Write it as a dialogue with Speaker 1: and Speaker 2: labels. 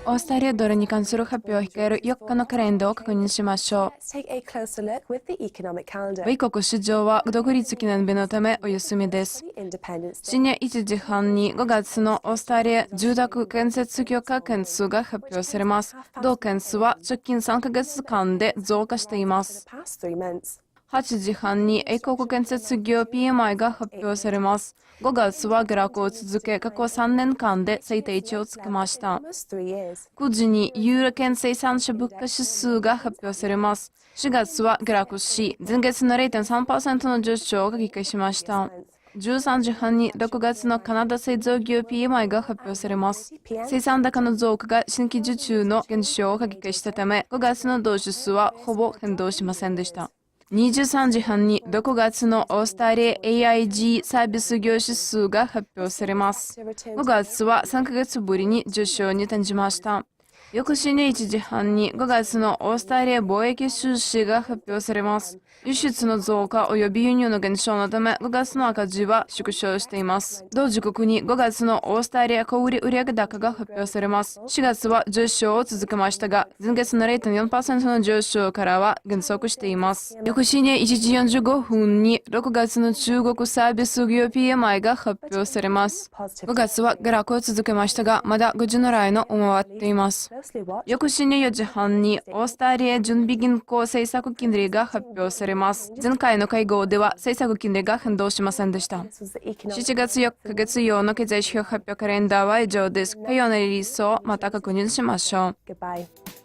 Speaker 1: オーストラリアドルに関する発表を控える4日のカレンダーを確認しましょ
Speaker 2: Let's take a closer look with the economic
Speaker 1: う。
Speaker 2: calendar.
Speaker 1: 米国市場は独立記念日のためお休みです。
Speaker 2: The Independence Day.
Speaker 1: 深夜1時半に5月のオーストラリア住宅建設許可件数が発表されます。同件数は直近3ヶ月間で増加していま
Speaker 2: For
Speaker 1: す。
Speaker 2: the past 3 months.
Speaker 1: 8時半に英国建設業 PMI が発表されます。5月は下落を続け、過去3年間で最低値をつけました。
Speaker 2: Almost 3 years.
Speaker 1: 9時にユーロ圏生産者物価指数が発表されます。4月は下落し、前月の 0.3% の上昇が激化しました。13時半に6月のカナダ製造業 PMI が発表されます。生産高の増加が新規受注の減少を激化したため、5月の同指数はほぼ変動しませんでした。23時半に6月のオーストラリア AIG サービス業指数が発表されます。5月は3ヶ月ぶりに上昇に転じました。翌深夜1時半に5月のオーストラリア貿易収支が発表されます。輸出の増加及び輸入の減少のため5月の赤字は縮小しています。同時刻に5月のオーストラリア小売売上高が発表されます。4月は上昇を続けましたが、前月の 0.4% の上昇からは減速しています。翌深夜1時45分に6月の中国サービス業 PMI が発表されます。5月は下落を続けましたが、まだ50のラインを上回っています。
Speaker 2: Closely watch.
Speaker 1: 翌深夜4時半にオーストラリア準備銀行政策金利が発表されます。前回の会合では政策金利が変動しませんでした。
Speaker 2: This was the economic.
Speaker 1: 7月4日月曜の経済指標発表カレンダーは以上です。火曜のリリースをまた確認しましょう。
Speaker 2: Goodbye.